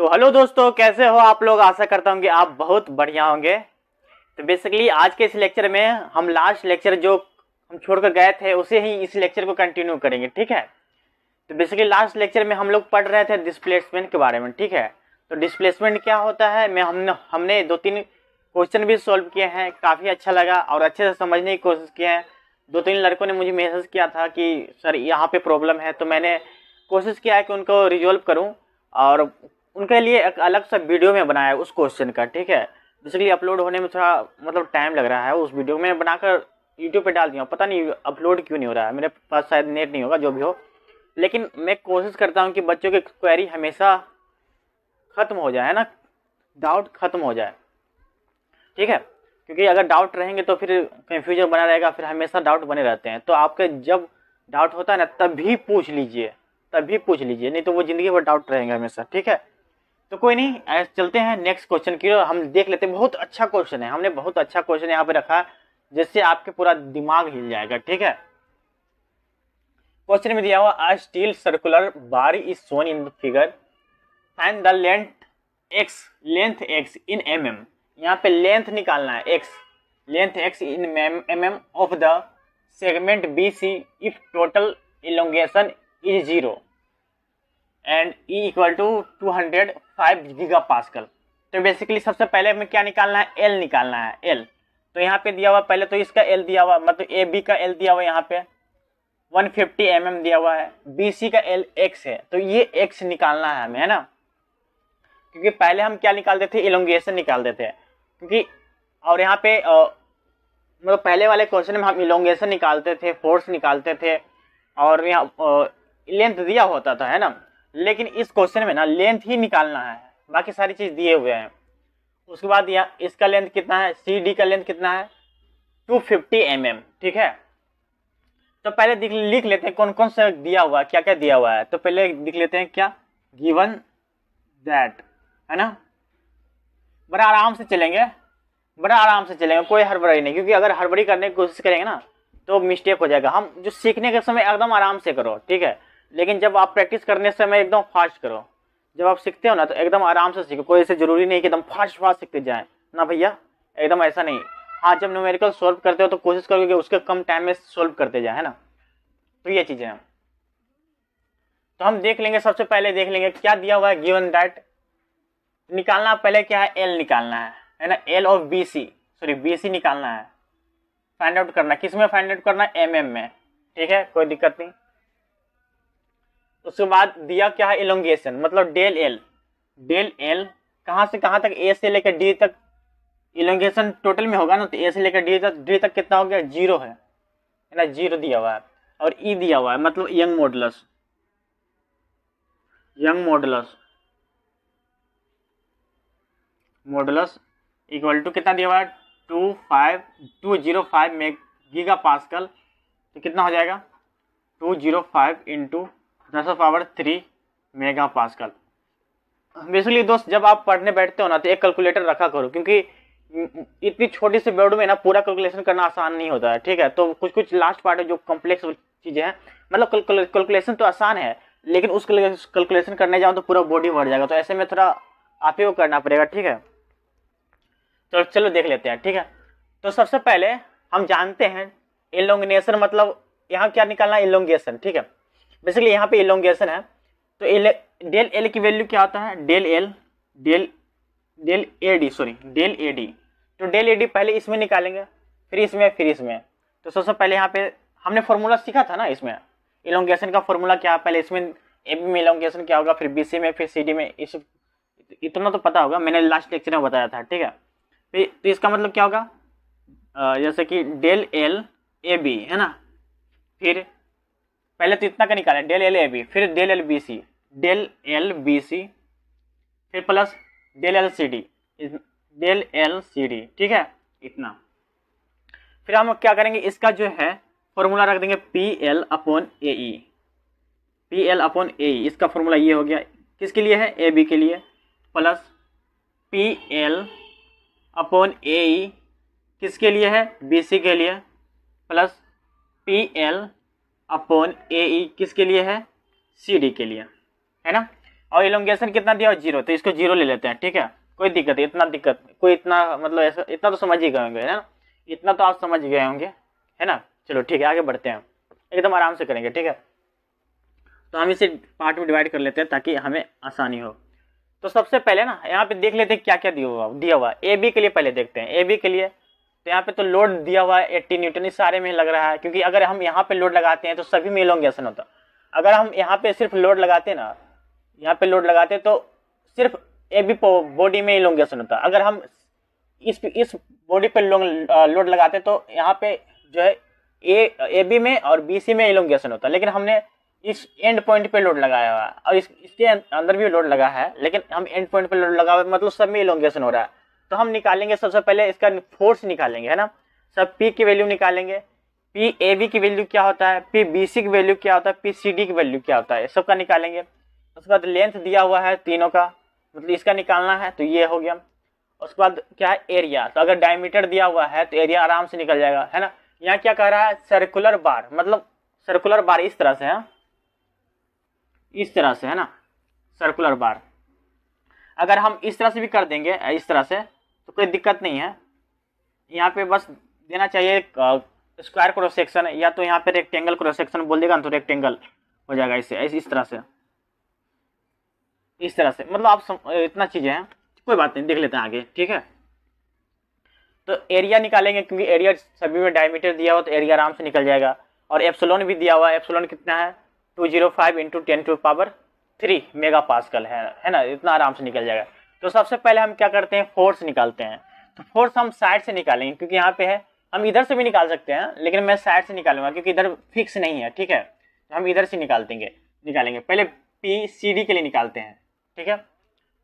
तो हेलो दोस्तों, कैसे हो आप लोग। आशा करता हूँ कि आप बहुत बढ़िया होंगे। तो बेसिकली आज के इस लेक्चर में हम लास्ट लेक्चर जो हम छोड़कर गए थे उसे ही इस लेक्चर को कंटिन्यू करेंगे, ठीक है। तो बेसिकली लास्ट लेक्चर में हम लोग पढ़ रहे थे डिस्प्लेसमेंट के बारे में, ठीक है। तो डिस्प्लेसमेंट क्या होता है, हमने 2-3 क्वेश्चन भी सॉल्व किए हैं, काफ़ी अच्छा लगा और अच्छे से समझने की कोशिश किए हैं। 2-3 लड़कों ने मुझे मैसेज किया था कि सर यहाँ पे प्रॉब्लम है, तो मैंने कोशिश किया है कि उनको रिजॉल्व करूँ और उनके लिए एक अलग सा वीडियो में बनाया है उस क्वेश्चन का, ठीक है। बेसिकली अपलोड होने में थोड़ा मतलब टाइम लग रहा है। उस वीडियो में बनाकर यूट्यूब पे डाल दिया, पता नहीं अपलोड क्यों नहीं हो रहा है, मेरे पास शायद नेट नहीं होगा, जो भी हो। लेकिन मैं कोशिश करता हूँ कि बच्चों की क्वेरी हमेशा ख़त्म हो जाए, है ना, डाउट ख़त्म हो जाए, ठीक है। क्योंकि अगर डाउट रहेंगे तो फिर कन्फ्यूजन बना रहेगा, फिर हमेशा डाउट बने रहते हैं। तो आपके जब डाउट होता है ना तभी पूछ लीजिए, नहीं तो वो ज़िंदगी भर डाउट रहेंगे हमेशा, ठीक है। तो कोई नहीं, ऐसे चलते हैं नेक्स्ट क्वेश्चन की ओर। हम देख लेते हैं, बहुत अच्छा क्वेश्चन है, हमने बहुत अच्छा क्वेश्चन यहाँ पे रखा है जिससे आपके पूरा दिमाग हिल जाएगा, ठीक है। क्वेश्चन में दिया हुआ a steel circular bar is shown in the figure, find the length x in mm। यहाँ पे लेंथ निकालना है, length x in mm of the segment BC if total elongation is 0 and E equal to 205 gigapascal. तो basically सबसे पहले हमें क्या निकालना है, L निकालना है, L। तो यहाँ पे दिया हुआ पहले तो इसका L दिया हुआ, मतलब AB का L दिया हुआ यहाँ पे 150 mm दिया हुआ है, BC का L x है, तो ये x निकालना है हमें, है ना। क्योंकि पहले हम क्या निकालते थे, इलोंगेशन निकालते थे, क्योंकि और यहाँ पे मतलब पहले वाले क्वेश्चन में हम इलोंगेशन निकालते थे, फोर्स निकालते थे और यहाँ लेंथ दिया होता था, है ना। लेकिन इस क्वेश्चन में ना लेंथ ही निकालना है, बाकी सारी चीज दिए हुए हैं। उसके बाद यहाँ इसका लेंथ कितना है, CD का लेंथ कितना है 250 mm, ठीक है। तो पहले लिख लेते हैं कौन कौन सा दिया हुआ है, क्या क्या दिया हुआ है। तो पहले लिख लेते हैं क्या, गिवन दैट, है ना। बड़ा आराम से चलेंगे, कोई हड़बड़ी नहीं, क्योंकि अगर हड़बड़ी करने की कोशिश करेंगे ना तो मिस्टेक हो जाएगा। हम जो सीखने के समय एकदम आराम से करो, ठीक है, लेकिन जब आप प्रैक्टिस करने समय एकदम फास्ट करो। जब आप सीखते हो ना तो एकदम आराम से सीखो, कोई ऐसे जरूरी नहीं कि एकदम फास्ट सीखते जाए ना भैया, एकदम ऐसा नहीं। हाँ, जब न्यूमेरिकल सोल्व करते हो तो कोशिश करोगे कि उसके कम टाइम में सोल्व करते जाए, है ना। तो ये चीजें हैं, तो हम देख लेंगे। सबसे पहले देख लेंगे क्या दिया हुआ है, गिवन दैट निकालना पहले क्या है, L निकालना है ना, L ऑफ BC निकालना है, फाइंड आउट करना। किस में फाइंड आउट करना है, mm में, ठीक है, कोई दिक्कत नहीं। उसके बाद दिया क्या है, इलोंगेशन, मतलब डेल L कहाँ से कहाँ तक, A से लेकर D तक इलोंगेशन टोटल में होगा ना, तो A से लेकर D तक कितना हो गया, 0 है ना, 0 दिया हुआ है। और E दिया हुआ है, मतलब यंग मॉडुलस इक्वल टू कितना दिया हुआ है, 205 गीगापास्कल। तो कितना हो जाएगा 205 इंटू 10⁻³ मेगापास्कल। बेसिकली दोस्त, जब आप पढ़ने बैठते हो ना तो एक कैलकुलेटर रखा करो, क्योंकि इतनी छोटी सी वर्ड में ना पूरा कैलकुलेशन करना आसान नहीं होता है, ठीक है। तो कुछ लास्ट पार्ट है जो कॉम्प्लेक्स चीजें हैं, मतलब कैलकुलेशन तो आसान है, लेकिन उस कैलकुलेशन करने जाओ तो पूरा बॉडी भर जाएगा। तो ऐसे में थोड़ा आप ही को करना पड़ेगा, ठीक है। तो चलो देख लेते हैं, ठीक है। तो सबसे पहले हम जानते हैं इलोंगेशन, मतलब यहाँ क्या निकालना है, इलोंगेशन, ठीक है। बेसिकली यहाँ पे इलोंगेशन है, तो डेल L की वैल्यू क्या होता है, डेल AD। तो डेल AD पहले इसमें निकालेंगे, फिर इसमें। तो सबसे पहले यहाँ पे हमने फॉर्मूला सीखा था ना, इसमें इलोंगेशन का फॉर्मूला क्या है, पहले इसमें AB में इलोंगेशन क्या होगा, फिर BC में, फिर CD में। इतना तो पता होगा, मैंने लास्ट लेक्चर में बताया था, ठीक है। तो इसका मतलब क्या होगा, जैसे कि डेल L AB, है ना, फिर पहले तो इतना का निकाला डेल L AB, फिर डेल L BC, फिर प्लस डेल L CD, ठीक है, इतना। फिर हम क्या करेंगे, इसका जो है फॉर्मूला रख देंगे PL अपॉन AE। इसका फॉर्मूला ये हो गया, किसके लिए है, AB के लिए, प्लस PL अपॉन AE किसके लिए है, BC के लिए, प्लस PL अपॉन AE किसके लिए है, CD के लिए, है ना। और इलोंगेशन कितना दिया हुआ 0, तो इसको 0 ले लेते हैं, ठीक है। कोई दिक्कत कोई इतना मतलब ऐसा इतना तो समझ ही गए होंगे, है ना, इतना तो आप समझ गए होंगे, है ना। चलो ठीक है, आगे बढ़ते हैं, एकदम आराम से करेंगे, ठीक है। तो हम इसे पार्ट में डिवाइड कर लेते हैं ताकि हमें आसानी हो। तो सबसे पहले ना यहाँ पे देख लेते हैं क्या क्या दिया हुआ ए बी के लिए पहले देखते हैं। ए बी के लिए तो यहाँ पे तो लोड दिया हुआ है 80 न्यूटन, इस सारे में लग रहा है, क्योंकि अगर हम यहाँ पे लोड लगाते हैं तो सभी में इलोंगेशन होता। अगर हम यहाँ पे सिर्फ लोड लगाते ना, यहाँ पे लोड लगाते तो सिर्फ ए बी बॉडी में इलोंगेशन होता। अगर हम इस बॉडी पे लोड लगाते तो यहाँ पे जो है ए बी में और बी सी में इलोंगेशन होता, लेकिन हमने इस एंड पॉइंट पे लोड लगाया हुआ है और इसके अंदर भी लोड लगा है, लेकिन हम एंड पॉइंट पे लोड लगा हुआ है, मतलब सब में इलोंगेशन हो रहा है। तो हम निकालेंगे सबसे पहले इसका फोर्स निकालेंगे, है ना। सब पी की वैल्यू निकालेंगे, पी ए बी की वैल्यू क्या होता है, पी बी सी की वैल्यू क्या होता है, पी सी डी की वैल्यू क्या होता है, सबका निकालेंगे। उसके बाद लेंथ दिया हुआ है तीनों का, मतलब इसका निकालना है, तो ये हो गया। उसके बाद क्या है एरिया, तो अगर डायमीटर दिया हुआ है तो एरिया आराम से निकल जाएगा, है ना। यहाँ क्या कह रहा है सर्कुलर बार, मतलब सर्कुलर बार इस तरह से है, इस तरह से, है ना, सर्कुलर बार। अगर हम इस तरह से भी कर देंगे इस तरह से तो कोई दिक्कत नहीं है। यहाँ पे बस देना चाहिए स्क्वायर क्रॉस सेक्शन, या तो यहाँ पे रेक्टेंगल क्रॉस सेक्शन बोल देगा तो रेक्टेंगल हो जाएगा इससे, इस तरह से, इस तरह से, मतलब आप इतना चीजें हैं, कोई बात नहीं, देख लेते हैं आगे, ठीक है। तो एरिया निकालेंगे, क्योंकि एरिया सभी में डायमीटर दिया हुआ तो एरिया आराम से निकल जाएगा। और एप्सिलॉन भी दिया हुआ है, एप्सिलॉन कितना है 205 × 10⁻³ मेगा पास्कल है ना, इतना आराम से निकल जाएगा। तो सबसे पहले हम क्या करते हैं, फोर्स निकालते हैं। तो फोर्स हम साइड से निकालेंगे, क्योंकि यहाँ पे है, हम इधर से भी निकाल सकते हैं, लेकिन मैं साइड से निकालूंगा क्योंकि इधर फिक्स नहीं है, ठीक है। तो हम इधर से निकालेंगे। पहले पी सी डी के लिए निकालते हैं, ठीक है,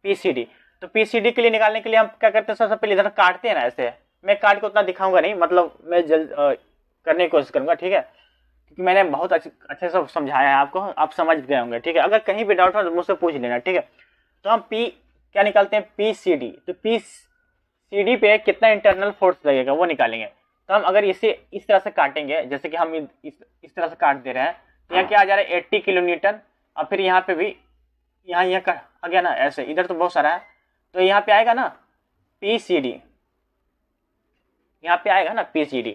पी सी डी। तो पी सी डी के लिए निकालने के लिए हम क्या करते हैं, सबसे पहले इधर काटते हैं ना ऐसे। मैं काट के उतना दिखाऊंगा नहीं, मतलब मैं जल्द करने की कोशिश करूंगा, ठीक है, क्योंकि मैंने बहुत अच्छे से समझाया है आपको, आप समझ गए होंगे, ठीक है। अगर कहीं भी डाउट हो तो मुझसे पूछ लेना, ठीक है। तो हम पी क्या निकालते हैं, पी सी डी। तो पी सी डी पे कितना इंटरनल फोर्स लगेगा वो निकालेंगे। तो हम अगर इसे इस तरह से काटेंगे, जैसे कि हम इस तरह से काट दे रहे हैं, तो यहाँ क्या आ जा रहा है 80 किलो न्यूटन। और फिर यहाँ पे भी यहाँ आ गया ना ऐसे, इधर तो बहुत सारा है, तो यहाँ पे आएगा ना पी सी डी, यहाँ पे आएगा ना पी सी डी।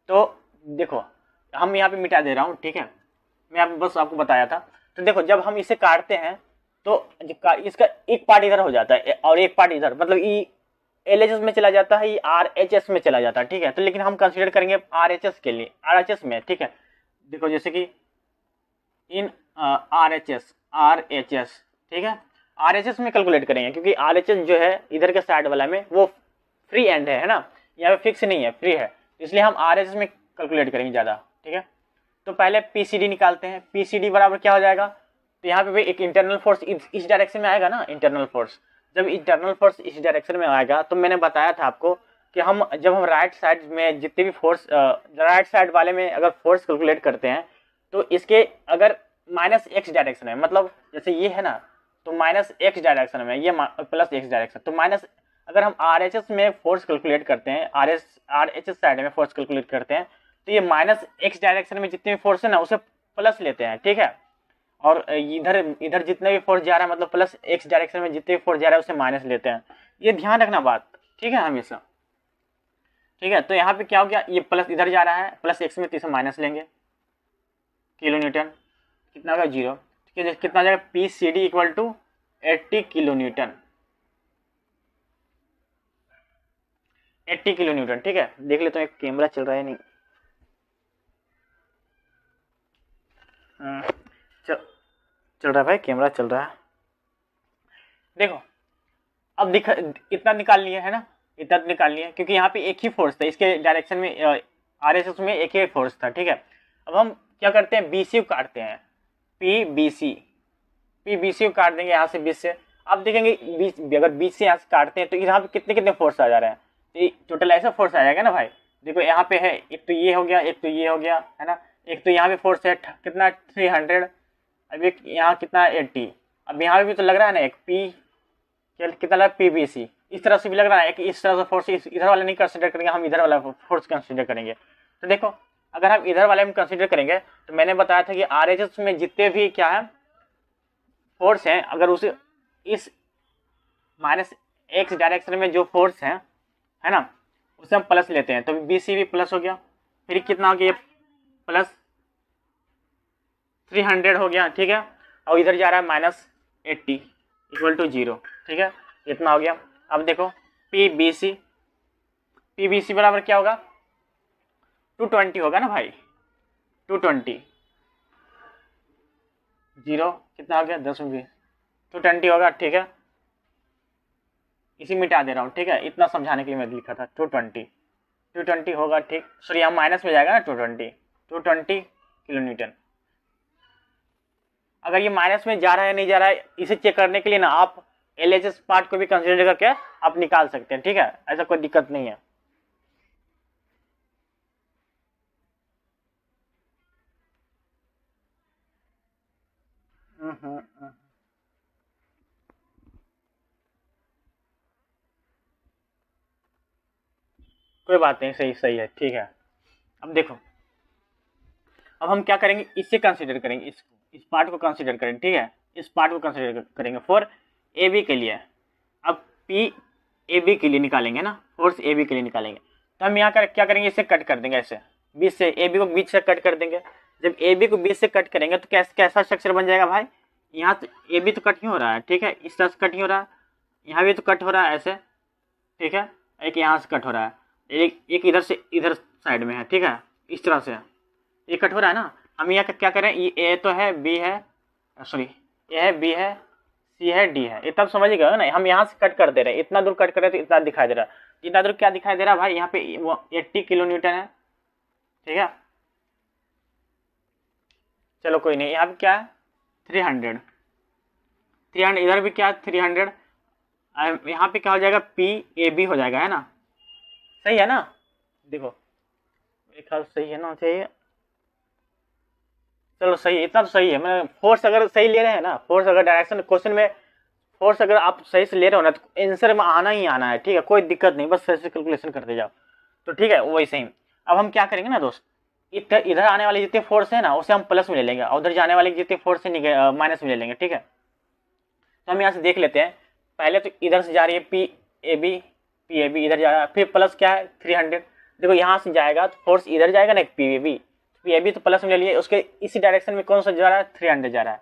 तो देखो हम यहाँ पे मिटा दे रहा हूँ, ठीक है, मैं बस आपको बताया था। तो देखो जब हम इसे काटते हैं तो इसका एक पार्ट इधर हो जाता है और एक पार्ट इधर, मतलब ई एल एच एस में चला जाता है, ये आर एच एस में चला जाता है, ठीक है। तो लेकिन हम कंसीडर करेंगे आर एच एस के लिए, आर एच एस में, ठीक है। देखो जैसे कि इन आर एच एस, ठीक है, आर एच एस में कैलकुलेट करेंगे, क्योंकि आर एच एस जो है इधर के साइड वाला में वो फ्री एंड है ना, यहाँ पे फिक्स नहीं है, फ्री है, इसलिए हम आर एच एस में कैलकुलेट करेंगे ज़्यादा, ठीक है। तो पहले पी सी डी निकालते हैं। पी सी डी बराबर क्या हो जाएगा, तो यहाँ पे भी एक इंटरनल फोर्स इस डायरेक्शन में आएगा ना, इंटरनल फोर्स। जब इंटरनल फोर्स इस डायरेक्शन में आएगा तो मैंने बताया था आपको कि जब हम राइट साइड में जितने भी फोर्स, राइट साइड वाले में अगर फोर्स कैलकुलेट करते हैं तो इसके अगर -x डायरेक्शन में, मतलब जैसे ये है ना, तो -x डायरेक्शन में, ये +x डायरेक्शन, तो माइनस, अगर हम आर एच एस में फोर्स कैलकुलेट करते हैं, आर एच एस साइड में फोर्स कैलकुलेट करते हैं, तो ये -x डायरेक्शन में जितने भी फोर्स है ना उसे प्लस लेते हैं, ठीक है। और इधर जितने भी फोर्स जा रहा है, मतलब +x डायरेक्शन में जितने भी फोर्स जा रहा है उसे माइनस लेते हैं। ये ध्यान रखना बात, ठीक है, हमेशा, ठीक है। तो यहाँ पे क्या हो गया, ये प्लस इधर जा रहा है, +x में, तो इसे माइनस लेंगे, किलो न्यूटन, कितना होगा 0, ठीक है। कितना जाएगा, P C D equal to 80 kilonewton, 80 kilonewton, ठीक है। देख लेते हैं कैमरा चल रहा है नहीं, चल रहा है भाई, कैमरा चल रहा है। देखो अब इतना निकाल लिया है ना, इतना निकाल लिया, क्योंकि यहाँ पे एक ही फोर्स था, इसके डायरेक्शन में आर एस एस में एक ही फोर्स था, ठीक है। अब हम क्या करते हैं, बी सी को काटते हैं, पी बी सी को काट देंगे यहाँ से 20 से। अब देखेंगे अगर 20 से यहाँ से काटते हैं तो यहाँ पे कितने कितने फोर्स आ जा रहे हैं, तो टोटल ऐसा फोर्स आ जाएगा ना भाई। देखो यहाँ पे है, एक तो ये हो गया, एक तो ये हो गया, है ना, एक तो यहाँ पे फोर्स है कितना 300, अब एक यहाँ कितना 80, अब यहाँ पे भी तो लग रहा है ना एक पी, कितना लग रहा है पी बी सी, इस तरह से भी लग रहा है कि इस तरह से फोर्स इधर वाला नहीं कंसिडर करेंगे, हम इधर वाला फोर्स कंसिडर करेंगे। तो देखो अगर हम इधर वाले में कंसिडर करेंगे तो मैंने बताया था कि आर एच एस में जितने भी क्या है फोर्स है, अगर उसे इस माइनस एक्स डायरेक्शन में जो फोर्स है ना, उसे हम प्लस लेते हैं, तो बी सी भी प्लस हो गया, फिर कितना हो गया, प्लस 300 हो गया, ठीक है। और इधर जा रहा है -80 इक्वल टू 0, ठीक है, इतना हो गया। अब देखो पी बी सी बराबर क्या होगा, 220 होगा ना भाई, 220, 0 कितना हो गया, 10 में 220 होगा, ठीक है। इसी मिटा दे रहा हूँ, ठीक है, इतना समझाने के लिए मैं लिखा था 220 होगा, ठीक, सॉरी यहाँ माइनस में जाएगा ना, 220 किलो न्यूटन। अगर ये माइनस में जा रहा है नहीं जा रहा है, इसे चेक करने के लिए ना आप LHS पार्ट को भी कंसिडर करके आप निकाल सकते हैं, ठीक है, ऐसा कोई दिक्कत नहीं है। कोई बात नहीं, सही सही है, ठीक है। अब देखो, अब हम क्या करेंगे, इससे कंसीडर करेंगे, इसको, इस पार्ट को कंसीडर करेंगे, ठीक है, इस पार्ट को कंसीडर करेंगे फॉर ए बी के लिए। अब पी ए बी के लिए निकालेंगे ना, फोर्स ए बी के लिए निकालेंगे, तो हम यहाँ क्या करेंगे, इसे कट कर देंगे, ऐसे बीच से ए बी को बीच से कट कर देंगे। जब ए बी को बीच से कट करेंगे तो कैसा स्ट्रक्चर बन जाएगा भाई, यहाँ तो ए बी तो कट ही हो रहा है, ठीक है, इस तरह से कट ही हो रहा है, यहाँ भी तो कट हो रहा है ऐसे, ठीक है, एक यहाँ से कट हो रहा है, एक इधर से इधर साइड में है, ठीक है, इस तरह से ये कट हो रहा है ना। हम यहाँ क्या करें, ये ए तो है, बी है, सॉरी ए है, बी है, सी है, डी है, ये तब समझ गए ना, हम यहाँ से कट कर दे रहे हैं, इतना दूर कट कर रहे हैं तो इतना दिखाई दे रहा है, इतना दूर क्या दिखाई दे रहा है भाई, यहाँ पे वो 80 किलो न्यूटन है, ठीक है। चलो कोई नहीं, यहाँ पे क्या है 300, इधर भी क्या है 300, यहाँ पे क्या हो जाएगा, पी ए बी हो जाएगा, है ना, सही है ना, देखो एक हाल सही है ना, चाहिए, चलो सही है, इतना तो सही है। मैं फोर्स अगर सही ले रहे हैं ना, फोर्स अगर डायरेक्शन क्वेश्चन में फोर्स अगर आप सही से ले रहे हो ना, तो आंसर में आना ही आना है, ठीक है, कोई दिक्कत नहीं, बस सही से कैलकुलेशन करते जाओ, तो ठीक है, वही सही। अब हम क्या करेंगे ना दोस्त, इधर आने वाले जितने फोर्स है ना उसे हम प्लस में ले लेंगे, और उधर जाने वाले जितने फोर्स है माइनस में ले लेंगे, ठीक है। तो हम यहाँ से देख लेते हैं, पहले तो इधर से जा रही है पी ए बी इधर जा रहा है, फिर प्लस क्या है 300, देखो यहाँ से जाएगा तो फोर्स इधर जाएगा ना, पी ए बी तो प्लस में ले लिए, उसके इसी डायरेक्शन में कौन सा जा रहा है, 300 जा रहा है,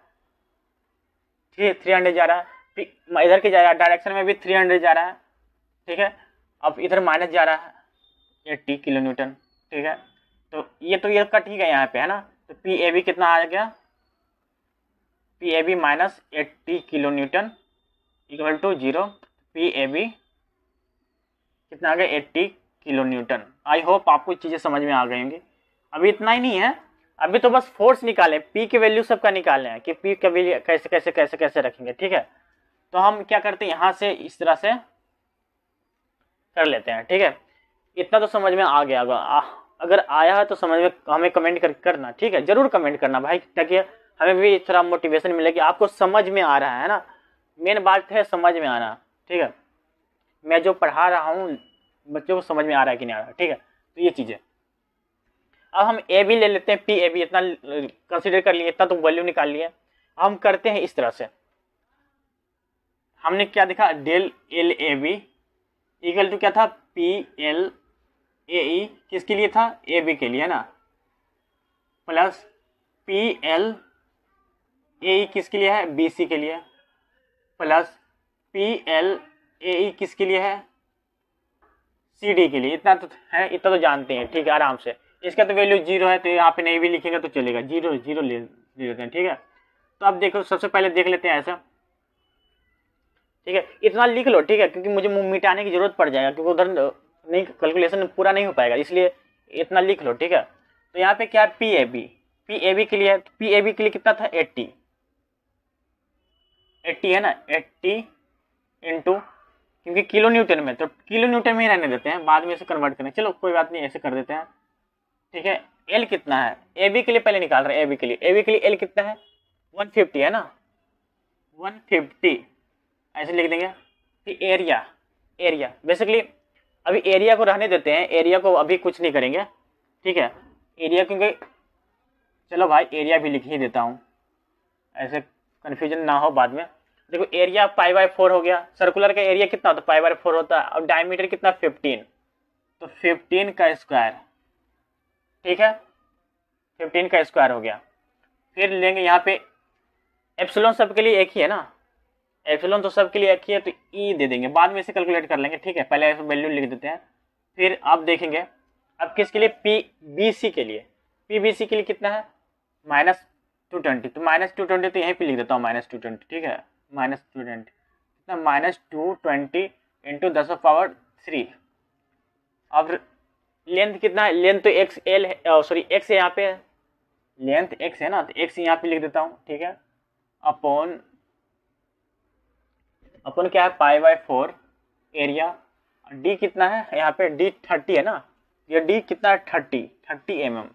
ठीक है, 300 जा रहा है, फिर इधर के जा रहा है डायरेक्शन में भी 300 जा रहा है, ठीक है। अब इधर माइनस जा रहा है 80 किलो न्यूटन, ठीक है, तो ये कट ही गया यहाँ पे, है ना, तो पी ए बी कितना आ गया, P A B minus 80 kilonewton equal to 0, P A B कितना आ गया 80 किलो न्यूटन। आई होप आपको चीज़ें समझ में आ गई होंगी। अभी इतना ही नहीं है, अभी तो बस फोर्स निकालें, पी की वैल्यू सबका निकालना है कि पी का वैल्यू कैसे कैसे कैसे कैसे रखेंगे, ठीक है। तो हम क्या करते हैं, यहाँ से इस तरह से कर लेते हैं, ठीक है, इतना तो समझ में आ गया होगा। अगर आया है तो समझ में हमें कमेंट करना, ठीक है, जरूर कमेंट करना भाई, ताकि हमें भी थोड़ा मोटिवेशन मिले कि आपको समझ में आ रहा है ना, मेन बात है समझ में आना, ठीक है, मैं जो पढ़ा रहा हूँ बच्चों को समझ में आ रहा है कि नहीं आ रहा है, ठीक है, तो ये चीज़ें। अब हम ए बी ले लेते हैं, पी ए बी इतना कंसिडर कर लिए, इतना तो वैल्यू निकाल लिए। हम करते हैं इस तरह से, हमने क्या देखा, del L A B equal to क्या था, पी एल ए ई किसके लिए था, ए बी के लिए, है ना, प्लस पी एल ए ई किसके लिए है, बी सी के लिए, प्लस पी एल ए ई किसके लिए है, सी डी के लिए। इतना तो है, इतना तो जानते हैं, ठीक है, आराम से। इसका तो वैल्यू 0 है, तो यहाँ पे नहीं भी लिखेंगे तो चलेगा, 0 ले लेते हैं, ठीक है। तो अब देखो, सबसे पहले देख लेते हैं ऐसा, ठीक है, इतना लिख लो, ठीक है, क्योंकि मुझे मिटाने की जरूरत पड़ जाएगा, क्योंकि उधर नहीं कैलकुलेशन पूरा नहीं हो पाएगा, इसलिए इतना लिख लो, ठीक है। तो यहाँ पे क्या है, पी ए बी के लिए, पी ए बी के लिए कितना था, 80 है ना, 80 इंटू, क्योंकि किलो न्यूटन में, तो किलो न्यूटन में ही रहने देते हैं, बाद में इसे कन्वर्ट करें, चलो कोई बात नहीं, ऐसे कर देते हैं, ठीक है। एल कितना है, ए बी के लिए पहले निकाल रहे हैं, ए बी के लिए एल कितना है, 150 है ना, 150 ऐसे लिख देंगे। फिर एरिया बेसिकली अभी एरिया को रहने देते हैं, एरिया को अभी कुछ नहीं करेंगे, ठीक है, एरिया, क्योंकि चलो भाई एरिया भी लिख ही देता हूँ, ऐसे कन्फ्यूजन ना हो बाद में। देखो एरिया पाई बाय 4 हो गया, सर्कुलर का एरिया कितना होता है, पाई बाय 4 होता है, और डायमीटर कितना 15, तो 15 का स्क्वायर, ठीक है 15 का स्क्वायर हो गया। फिर लेंगे यहाँ पे एप्सिलॉन सबके लिए एक ही है ना, एप्सिलॉन तो सबके लिए एक ही है, तो ई दे देंगे, बाद में इसे कैलकुलेट कर लेंगे, ठीक है पहले वैल्यू लिख देते हैं। फिर आप देखेंगे अब किसके लिए, पी बी सी के लिए, पी बी सी के लिए कितना है -220, तो -220 तो यहीं पे लिख देता हूँ -220, ठीक है -220 कितना -220 इंटू 10⁻3। अब लेंथ कितना है, लेंथ तो एक्स एल है, सॉरी एक्स है यहाँ पे, लेंथ एक्स है ना, तो एक्स यहाँ पे लिख देता हूँ, ठीक है अपॉन क्या है पाई बाय 4 एरिया, डी कितना है यहाँ पे, डी 30 है ना, ये डी कितना है 30 mm,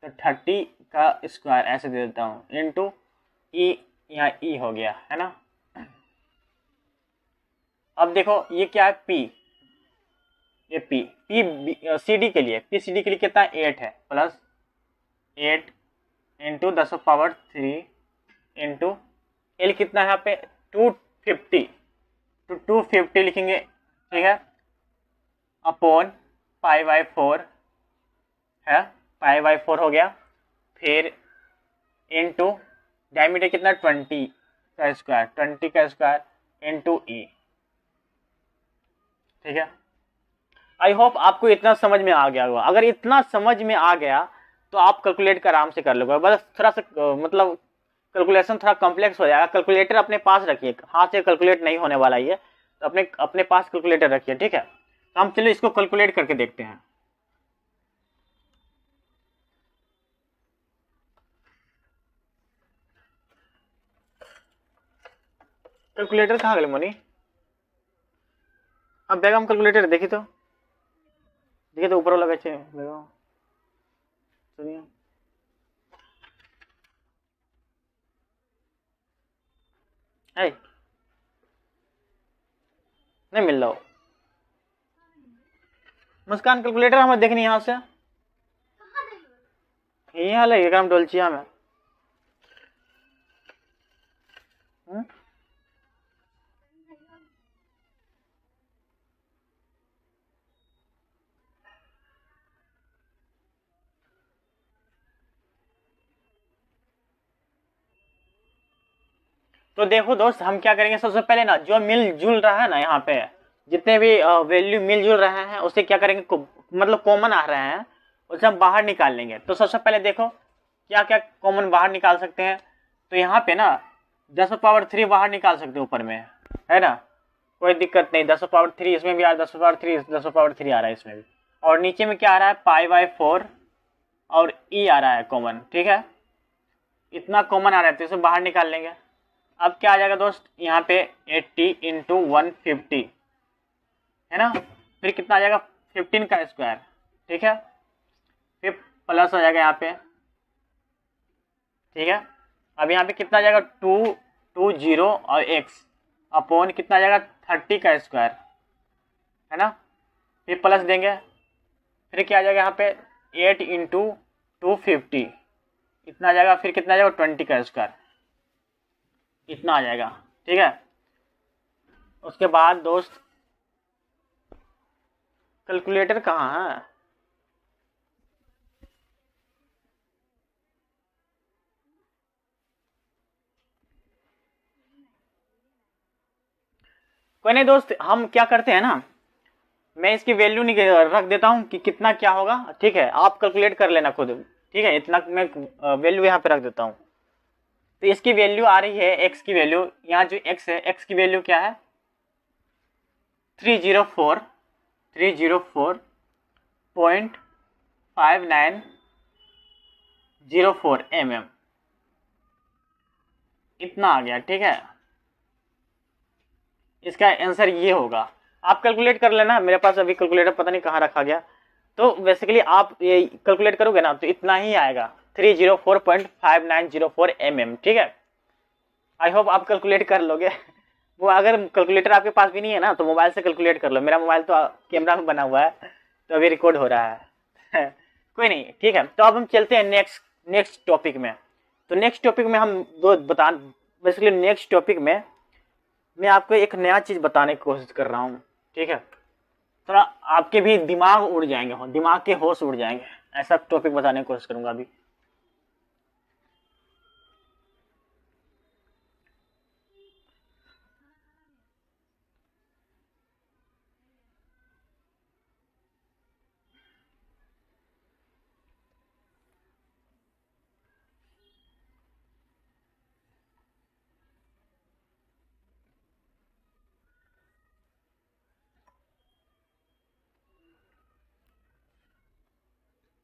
तो 30 का स्क्वायर ऐसे दे देता हूँ इंटू ई, यहाँ ई हो गया है ना। अब देखो ये क्या है पी, ये पी सी डी के लिए, पी सी डी के लिए कितना 8 है, प्लस 8 इंटू 10⁻3 इंटू एल कितना है यहाँ पे 250, तो 250 लिखेंगे, ठीक है अपॉन पाई बाय 4 है, पाई बाय 4 हो गया। फिर इंटू डायमीटर कितना 20 का स्क्वायर, 20 का स्क्वायर इंटू ई, ठीक है। आई होप आपको इतना समझ में आ गया होगा, अगर इतना समझ में आ गया तो आप कैलकुलेट आराम से कर लोगे, बस थोड़ा सा मतलब कैलकुलेशन थोड़ा कॉम्प्लेक्स हो जाएगा। कैलकुलेटर अपने पास रखिए, हाथ से कैलकुलेट नहीं होने वाला ये, तो अपने पास कैलकुलेटर रखिए, ठीक है। तो हम चलिए इसको कैलकुलेट करके देखते हैं। कैलकुलेटर कहाँ गए मनी, अब बेगम कैलकुलेटर देखी तो ऊपर वाला कैसे बेगम सुनिए, नहीं मिल रहा मुस्कान, कैलकुलेटर हमें देखनी यहाँ से, यहाँ लगेगा हम डोलचिया में। तो देखो दोस्त हम क्या करेंगे, सबसे पहले ना जो मिलजुल रहा है ना यहाँ पे, जितने भी वैल्यू मिलजुल रहे हैं उसे क्या करेंगे, मतलब कॉमन आ रहे हैं उसे हम बाहर निकाल लेंगे। तो सबसे पहले देखो क्या क्या कॉमन बाहर निकाल सकते हैं, तो यहाँ पे ना 10⁻3 बाहर निकाल सकते हैं ऊपर में, है ना कोई दिक्कत नहीं, 10⁻3 इसमें भी आ रहा है, 10⁻3 आ रहा है इसमें भी, और नीचे में क्या आ रहा है पाई बाय 4 और ई आ रहा है कॉमन, ठीक है इतना कॉमन आ रहा है, तो इसे बाहर निकाल लेंगे। अब क्या आ जाएगा दोस्त, यहाँ पे 80 इंटू 150 है ना, फिर कितना आ जाएगा 15 का स्क्वायर, ठीक है फिर प्लस हो जाएगा यहाँ पे, ठीक है। अब यहाँ पे कितना आ जाएगा 220 और x अपॉन कितना आ जाएगा 30 का स्क्वायर, है ना, फिर प्लस देंगे, फिर क्या आ जाएगा यहाँ पे 8 इंटू 250 इतना आ जाएगा, फिर कितना आ जाएगा 20 का स्क्वायर इतना आ जाएगा, ठीक है। उसके बाद दोस्त कैलकुलेटर कहाँ है, कोई नहीं दोस्त, हम क्या करते हैं ना, मैं इसकी वैल्यू नहीं रख देता हूँ कि कितना क्या होगा, ठीक है आप कैलकुलेट कर लेना खुद, ठीक है इतना मैं वैल्यू यहाँ पे रख देता हूँ। तो इसकी वैल्यू आ रही है x की वैल्यू, यहाँ जो x है x की वैल्यू क्या है 304.5904 mm इतना आ गया, ठीक है इसका आंसर ये होगा। आप कैलकुलेट कर लेना, मेरे पास अभी कैलकुलेटर पता नहीं कहाँ रखा गया, तो बेसिकली आप ये कैलकुलेट करोगे ना तो इतना ही आएगा 304.5904 mm, ठीक है। आई होप आप कैलकुलेट कर लोगे वो अगर कैलकुलेटर आपके पास भी नहीं है ना तो मोबाइल से कैलकुलेट कर लो, मेरा मोबाइल तो कैमरा में बना हुआ है तो अभी रिकॉर्ड हो रहा है कोई नहीं, ठीक है। तो अब हम चलते हैं नेक्स्ट टॉपिक में। तो नेक्स्ट टॉपिक में हम बेसिकली नेक्स्ट टॉपिक में मैं आपको एक नया चीज़ बताने की कोशिश कर रहा हूँ, ठीक है। थोड़ा आपके भी दिमाग उड़ जाएंगे, दिमाग के होश उड़ जाएंगे, ऐसा टॉपिक बताने की कोशिश करूंगा अभी।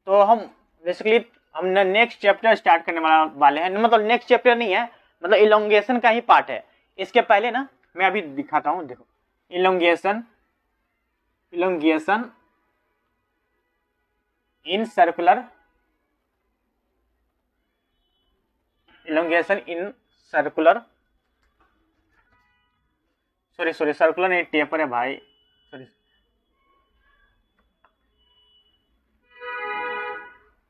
तो हम बेसिकली हम नेक्स्ट चैप्टर स्टार्ट करने वाले हैं, मतलब नेक्स्ट चैप्टर नहीं है, मतलब इलोंगेशन का ही पार्ट है। इसके पहले ना मैं अभी दिखाता हूँ, देखो elongation in circular, elongation in circular, sorry circular नहीं, टेपर है भाई, सॉरी।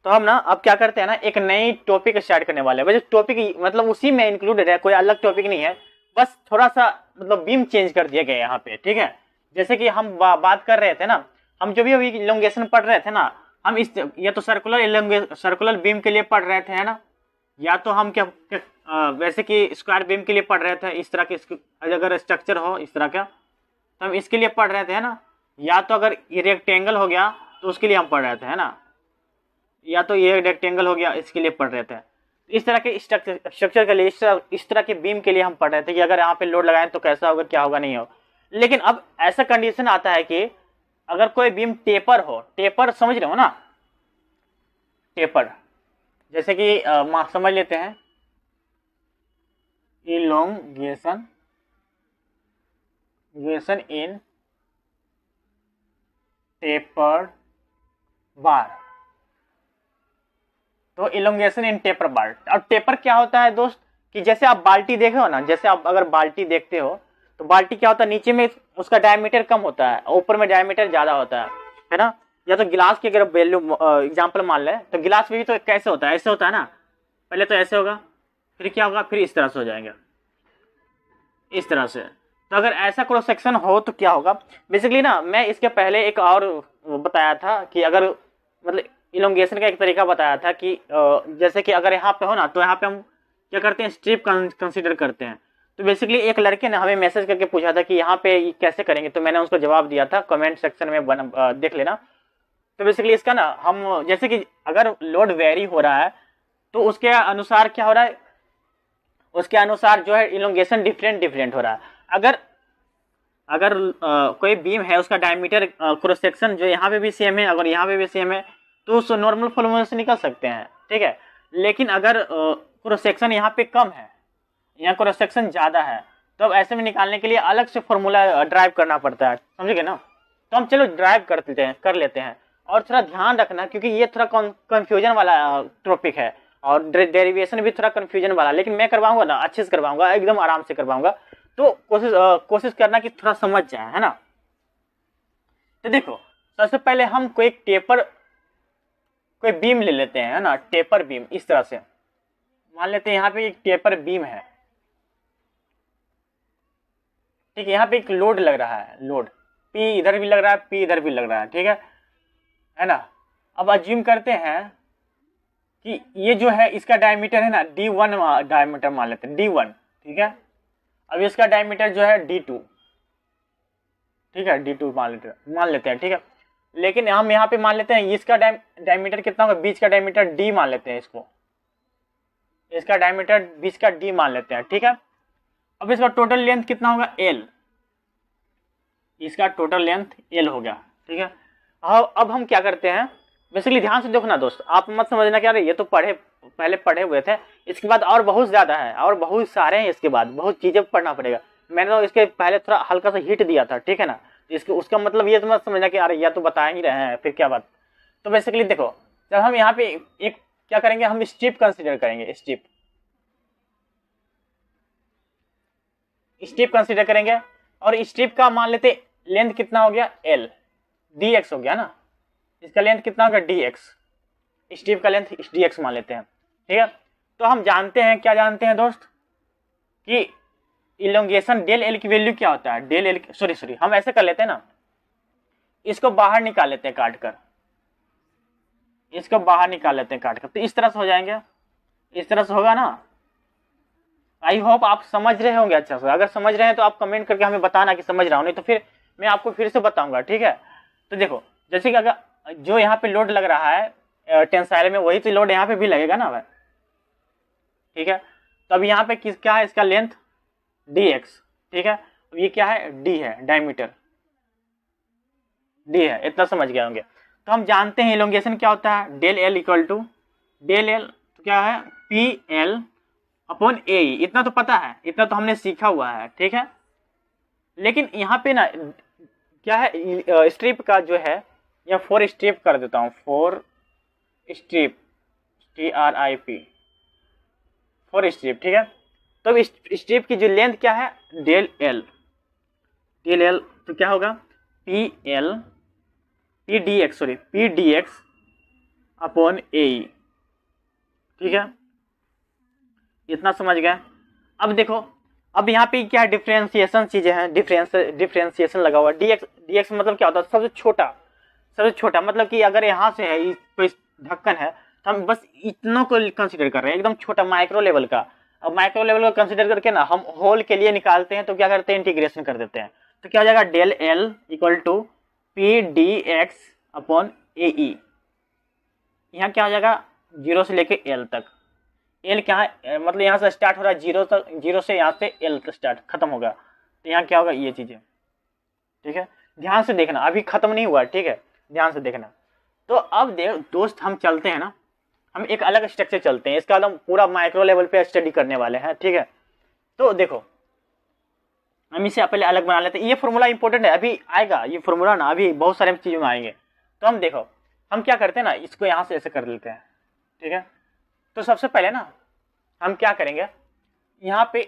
तो हम ना अब क्या करते हैं ना, एक नई टॉपिक स्टार्ट करने वाले हैं। वैसे टॉपिक मतलब उसी में इंक्लूडेड है, कोई अलग टॉपिक नहीं है, बस थोड़ा सा मतलब बीम चेंज कर दिया गया यहाँ पे, ठीक है। जैसे कि हम बात कर रहे थे ना, हम जो भी अभी इलोंगेशन पढ़ रहे थे ना, हम इस या तो सर्कुलर बीम के लिए पढ़ रहे थे, है ना, या तो हम वैसे कि स्क्वायर बीम के लिए पढ़ रहे थे, इस तरह के अगर स्ट्रक्चर हो इस तरह का तो हम इसके लिए पढ़ रहे थे, है ना, या तो अगर ये रेक्टेंगल हो गया तो उसके लिए हम पढ़ रहे थे, है ना, या तो ये रेक्टेंगल हो गया इसके लिए पढ़ रहे थे। इस तरह के स्ट्रक्चर के लिए, इस तरह के बीम के लिए हम पढ़ रहे थे कि अगर यहाँ पे लोड लगाएं तो कैसा होगा, क्या होगा, नहीं हो। लेकिन अब ऐसा कंडीशन आता है कि अगर कोई बीम टेपर हो, टेपर समझ रहे हो ना, टेपर जैसे कि समझ लेते हैं इलोंगेशन इन टेपर बार, तो इलोंगेशन इन टेपर बार। और टेपर क्या होता है दोस्त, कि जैसे आप बाल्टी देखे हो ना, जैसे आप अगर बाल्टी देखते हो तो बाल्टी क्या होता है, नीचे में उसका डायमीटर कम होता है, ऊपर में डायमीटर ज्यादा होता है ना। या तो गिलास की अगर वैल्यू एग्जांपल मान ले, तो गिलास में भी तो कैसे होता है, ऐसे होता है ना, पहले तो ऐसे होगा, फिर क्या होगा, फिर इस तरह से हो जाएंगे, इस तरह से। तो अगर ऐसा क्रॉस सेक्शन हो तो क्या होगा, बेसिकली ना मैं इसके पहले एक और बताया था कि अगर मतलब इलोंगेशन का एक तरीका बताया था कि जैसे कि अगर यहाँ पे हो ना, तो यहाँ पे हम क्या करते हैं, स्ट्रिप कंसीडर करते हैं। तो बेसिकली एक लड़के ने हमें मैसेज करके पूछा था कि यहाँ पे कैसे करेंगे, तो मैंने उसको जवाब दिया था, कमेंट सेक्शन में देख लेना। तो बेसिकली इसका ना हम जैसे कि अगर लोड वेरी हो रहा है तो उसके अनुसार क्या हो रहा है, उसके अनुसार जो है इलोंगेशन डिफरेंट हो रहा है। अगर कोई बीम है, उसका डायमीटर क्रॉस सेक्शन जो यहाँ पे भी सेम है, अगर यहाँ पे भी सेम है, तो उस नॉर्मल फॉर्मूला से निकल सकते हैं, ठीक है। लेकिन अगर क्रॉस सेक्शन यहाँ पे कम है, यहाँ क्रॉस सेक्शन ज्यादा है, तो अब ऐसे में निकालने के लिए अलग से फॉर्मूला ड्राइव करना पड़ता है, समझ गए ना। तो हम चलो ड्राइव कर लेते हैं। और थोड़ा ध्यान रखना, क्योंकि ये थोड़ा कंफ्यूजन वाला टॉपिक है और डेरिवेशन भी थोड़ा कंफ्यूजन वाला, लेकिन मैं करवाऊंगा ना, अच्छे से करवाऊंगा, एकदम आराम से करवाऊंगा। तो कोशिश करना कि थोड़ा समझ जाए, है ना। तो देखो सबसे पहले हम कोई बीम ले लेते हैं, है ना, टेपर बीम। इस तरह से मान लेते हैं यहाँ पे एक टेपर बीम है, ठीक है। यहाँ पे एक लोड लग रहा है, लोड पी इधर भी लग रहा है, पी इधर भी लग रहा है, ठीक है ना। अब अज्यूम करते हैं कि ये जो है इसका डायमीटर है ना D1 डायमीटर मान लेते हैं, D1, ठीक है। अब इसका डायमीटर जो है D2, ठीक है, D2 मान लेते हैं, ठीक है। लेकिन हम यहाँ पे मान लेते हैं इसका डायमीटर कितना होगा, बीच का डायमीटर D मान लेते हैं, इसका डायमीटर बीच का D मान लेते हैं, ठीक है। अब इसका टोटल लेंथ कितना होगा, L, इसका टोटल लेंथ L हो गया, ठीक है। अब हम क्या करते हैं, बेसिकली ध्यान से देखो ना दोस्त, आप मत समझना कि अरे ये तो पहले पढ़े हुए थे, इसके बाद और बहुत ज्यादा है और बहुत सारे हैं, इसके बाद बहुत चीजें पढ़ना पड़ेगा। मैंने तो इसके पहले थोड़ा हल्का सा हिट दिया था, ठीक है ना। इसके उसका मतलब ये तो मत समझना कि अरे यह तो बता ही रहे हैं, फिर क्या बात। तो बेसिकली देखो, जब हम यहाँ पे एक क्या करेंगे, हम स्ट्रिप कंसिडर करेंगे, स्ट्रिप कंसिडर करेंगे। और स्ट्रिप का मान लेते लेंथ कितना हो गया, L, dx हो गया ना, इसका लेंथ कितना होगा, dx, स्ट्रिप का लेंथ dx मान लेते हैं, ठीक है। तो हम जानते हैं, क्या जानते हैं दोस्त, कि इलोंगेशन डेल एल की वैल्यू क्या होता है, डेल एल, सॉरी हम ऐसे कर लेते हैं ना, इसको बाहर निकाल लेते हैं काट कर, इसको बाहर निकाल लेते हैं काट कर, तो इस तरह से हो जाएंगे, इस तरह से होगा ना। आई होप आप समझ रहे होंगे अच्छा से, अगर समझ रहे हैं तो आप कमेंट करके हमें बताना कि समझ रहा हूं, नहीं तो फिर मैं आपको फिर से बताऊंगा, ठीक है। तो देखो जैसे कि अगर जो यहाँ पे लोड लग रहा है टेंसाइल में, वही तो लोड यहाँ पे भी लगेगा ना भाई, ठीक है। तो अब यहाँ पे क्या है, इसका लेंथ dx, ठीक है। ये क्या है, d है, डायमीटर d है, इतना समझ गए होंगे। तो हम जानते हैं इलोंगेशन क्या होता है, del L equal to del L, तो क्या है पी एल अपॉन ए, इतना तो पता है, इतना तो हमने सीखा हुआ है, ठीक है। लेकिन यहाँ पे ना क्या है, स्ट्रिप का जो है, या 4 स्ट्रिप कर देता हूँ, 4 स्ट्रिप, TRIP, 4 स्ट्रिप, ठीक है। तो स्ट्रिप की जो लेंथ क्या है, डेल एल, डेल एल, तो क्या होगा P L, P D X, sorry P D x upon A, ठीक है, इतना समझ गए। अब देखो, अब यहाँ पे क्या डिफ्रेंसिएशन चीजें हैं, डिफ्रेंसिएशन लगा हुआ, डीएक्स मतलब क्या होता है, सबसे छोटा मतलब कि अगर यहाँ से है कोई ढक्कन है, तो हम बस इतनों को कंसिडर कर रहे हैं, एकदम छोटा माइक्रो लेवल का। अब माइक्रो लेवल को कंसिडर करके ना हम होल के लिए निकालते हैं, तो क्या करते हैं, इंटीग्रेशन कर देते हैं। तो क्या हो जाएगा, del L equal to P D x upon A E, यहाँ क्या हो जाएगा, 0 से लेके एल तक। एल क्या है, मतलब यहाँ से स्टार्ट हो रहा है 0 तक, 0 से यहाँ से एल तक स्टार्ट खत्म होगा, तो यहाँ क्या होगा, ये चीजें, ठीक है। ध्यान से देखना, अभी खत्म नहीं हुआ, ठीक है, ध्यान से देखना। तो अब दोस्त हम चलते हैं ना, हम एक अलग स्ट्रक्चर चलते हैं, इसका हम पूरा माइक्रो लेवल पे स्टडी करने वाले हैं, ठीक है। तो देखो हम इसे पहले अलग बना लेते हैं, ये फॉर्मूला इंपॉर्टेंट है, अभी आएगा ये फॉर्मूला ना, अभी बहुत सारे चीजों में आएंगे। तो हम देखो हम क्या करते हैं ना, इसको यहाँ से ऐसे कर लेते हैं, ठीक है। तो सबसे पहले ना हम क्या करेंगे, यहाँ पे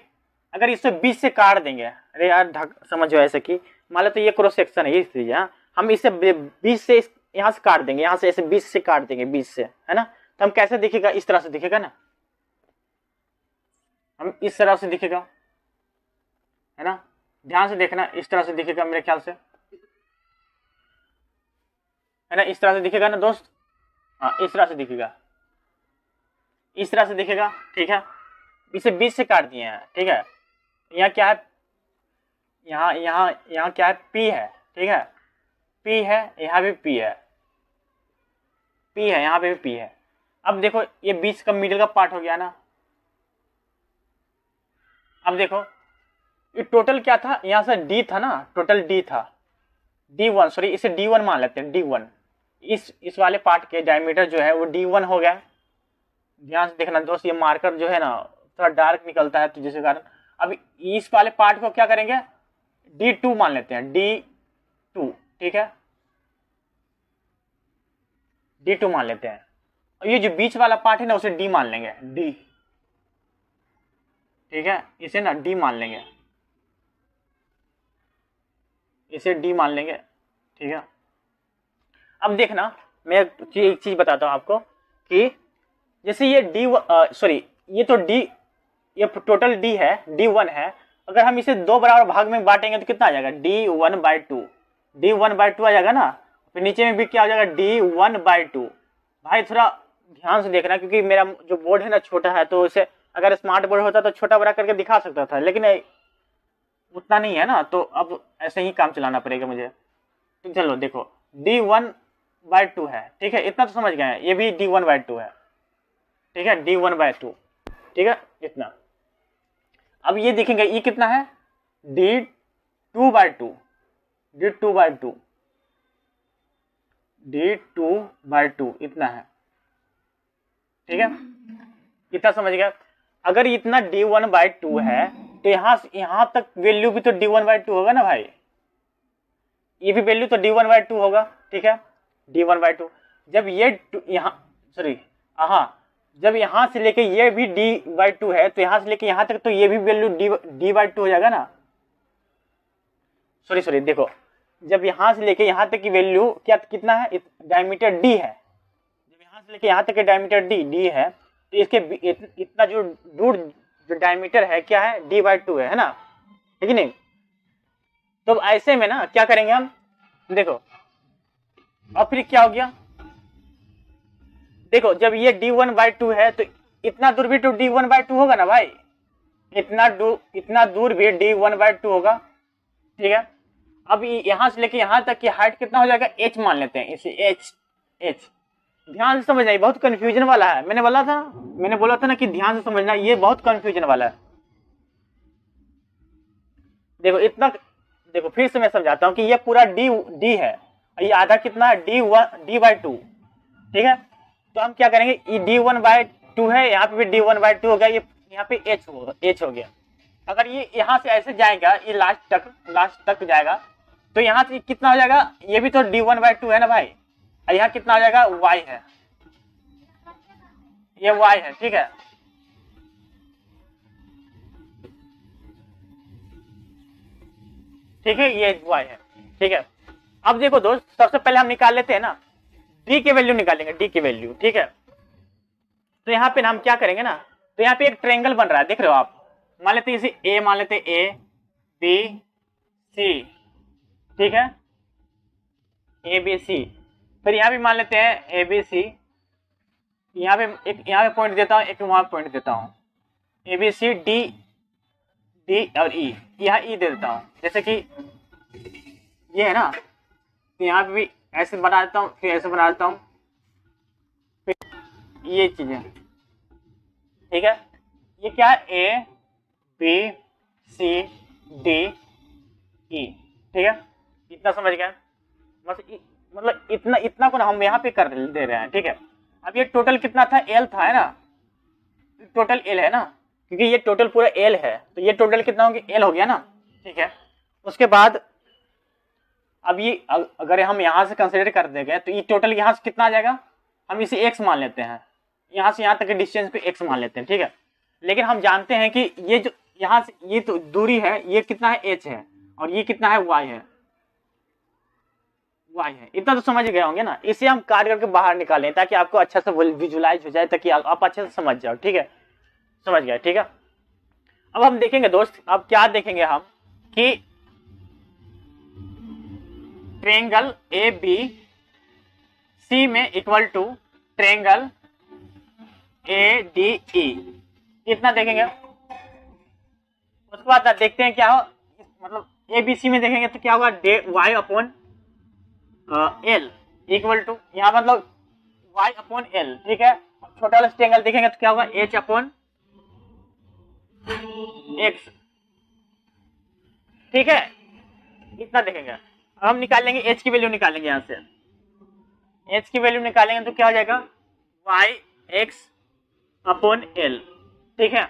अगर इसे 20 से काट देंगे, अरे यार समझो ऐसे कि मान लो तो ये क्रॉस सेक्शन है, ये चीज है, हम इसे 20 से यहाँ से काट देंगे, यहाँ से ऐसे 20 से काट देंगे, 20 से, है ना। तो हम कैसे दिखेगा, इस तरह से दिखेगा ना, हम इस तरह से दिखेगा, है ना, ध्यान से देखना, इस तरह से दिखेगा मेरे ख्याल से, है ना, इस तरह से दिखेगा ना दोस्त, हाँ इस तरह से दिखेगा, इस तरह से दिखेगा, ठीक है। इसे 20 से काट दिए हैं, ठीक है। यहाँ क्या है, यहाँ क्या है, P है, ठीक है, P है, यहाँ भी P है, P है, यहाँ पे भी P है। अब देखो ये 20 का मिडिल का पार्ट हो गया ना। अब देखो ये टोटल क्या था, यहाँ से D था ना, टोटल D था, D1, सॉरी इसे D1 मान लेते हैं, D1, इस वाले पार्ट के डायमीटर जो है वो D1 हो गया। ध्यान से देखना दोस्त, ये मार्कर जो है ना थोड़ा डार्क निकलता है, तो जिसके कारण अब इस वाले पार्ट को क्या करेंगे, D2 मान लेते हैं, D2, ठीक है, D2 मान लेते हैं। और ये जो बीच वाला पार्ट है ना उसे D मान लेंगे, D, ठीक है, इसे ना D मान लेंगे, इसे D मान लेंगे, ठीक है। अब देखना मैं एक चीज बताता हूं आपको कि जैसे ये सॉरी ये तो D, ये टोटल D है, D1 है, अगर हम इसे 2 बराबर भाग में बांटेंगे तो कितना आ जाएगा, D1/2, D1/2 आ जाएगा ना। फिर नीचे में भी क्या आ जाएगा, D1/2। भाई थोड़ा ध्यान से देखना, क्योंकि मेरा जो बोर्ड है ना छोटा है, तो इसे अगर स्मार्ट बोर्ड होता तो छोटा बड़ा करके दिखा सकता था, लेकिन उतना नहीं है ना, तो अब ऐसे ही काम चलाना पड़ेगा मुझे। तो चलो देखो D1/2 है, ठीक है, इतना तो समझ गए हैं, ये भी D1/2 है, ठीक है, D1/2, ठीक है, इतना। अब ये देखेंगे ये कितना है, D2/2, D2/2, D2/2 इतना है, ठीक है, इतना समझ गया। अगर इतना D1/2 है तो यहां तक वैल्यू भी तो D1/2 होगा ना भाई, ये भी वैल्यू तो D1/2 होगा, ठीक है, D1/2। जब ये यहाँ सॉरी हाँ, जब यहां से लेके ये भी D/2 है, तो यहां से लेके यहां तक तो ये भी वैल्यू D/2 हो जाएगा ना। सॉरी देखो, जब यहां से लेके यहां तक की वैल्यू क्या कितना है, डायमीटर D है, जब यहां से लेके यहां तक के डायमीटर D है, तो इसके इतना जो दूर जो डायमीटर है क्या है, d/2 है ना, है कि नहीं। तो ऐसे में ना क्या करेंगे हम, देखो अब फिर क्या हो गया, देखो जब ये d1/2 है तो इतना दूर भी तो d1/2 होगा ना भाई, इतना दूर भी d1/2 होगा, ठीक है। अब यहां से लेके यहां तक की हाइट कितना हो जाएगा, h मान लेते हैं इसे, h। ध्यान से समझना, ये बहुत कंफ्यूजन वाला है, मैंने बोला था ना कि ध्यान से समझना, ये बहुत कंफ्यूजन वाला है। देखो इतना, देखो फिर से मैं समझाता हूँ कि ये पूरा d है, ये आधा कितना है, d/2, ठीक है। तो हम क्या करेंगे, ये d1/2 है, यहाँ पे भी d1/2 हो गया, ये यहाँ पे h हो गया। अगर ये यहाँ से ऐसे जाएगा, ये लास्ट तक जाएगा, तो यहाँ से कितना हो जाएगा, ये भी तो d1/2 है ना भाई, और यहाँ कितना हो जाएगा, y है, ये y है, ठीक है। ठीक है, ये y है, ठीक है। अब देखो दोस्त, सबसे पहले हम निकाल लेते हैं ना, d की वैल्यू निकालेंगे, d की वैल्यू, ठीक है। तो यहाँ पे हम क्या करेंगे ना, तो यहाँ पे एक ट्रायंगल बन रहा है, देख रहे हो आप, मान लेते हैं इसे a, मान लेते हैं a b c, ठीक है, a b c। फिर यहाँ भी मान लेते हैं a b c, यहाँ पे पॉइंट देता हूँ, एक वहां पॉइंट देता हूँ, a b c d और e, यहाँ e दे देता हूँ, जैसे कि ये है ना, तो यहाँ पे भी ऐसे बना देता हूँ, फिर ऐसे बना देता हूँ, फिर ये चीजें, ठीक है। ये क्या है, a b c d e, ठीक है, इतना समझ गया, मतलब इतना को ना हम यहाँ पे कर दे रहे हैं, ठीक है। अब ये टोटल कितना था, l था, है ना, टोटल l है ना, क्योंकि ये टोटल पूरा l है, तो ये टोटल कितना हो गया, l हो गया ना, ठीक है। उसके बाद अब ये अगर हम यहाँ से कंसिडर कर देंगे तो ये टोटल यहाँ से कितना आ जाएगा, हम इसे x मान लेते हैं, यहाँ से यहाँ तक के डिस्टेंस पे x मान लेते हैं, ठीक है। लेकिन हम जानते हैं कि ये जो यहाँ से ये तो दूरी है, ये कितना है, h है, और ये कितना है, y है, इतना तो समझ गए होंगे ना। इसे हम कार्य करके बाहर निकालें ताकि आपको अच्छा से विजुलाइज हो जाए, ताकि आप अच्छे से समझ जाओ, ठीक है, समझ गए, ठीक है। अब हम देखेंगे दोस्त, अब क्या देखेंगे हम कि ट्रायंगल ए बी सी में equal to triangle A D E, इतना देखेंगे। उसके बाद देखते हैं क्या हो, मतलब ए बी सी में देखेंगे तो क्या होगा, y upon L equal to, यहाँ मतलब y अपॉन एल, ठीक है। छोटा वाला ट्रायंगल देखेंगे तो क्या होगा, h अपॉन x, ठीक है, इतना देखेंगे। अब हम निकालेंगे h की वैल्यू, निकालेंगे यहाँ से h की वैल्यू निकालेंगे तो क्या हो जाएगा, y x अपॉन एल, ठीक है।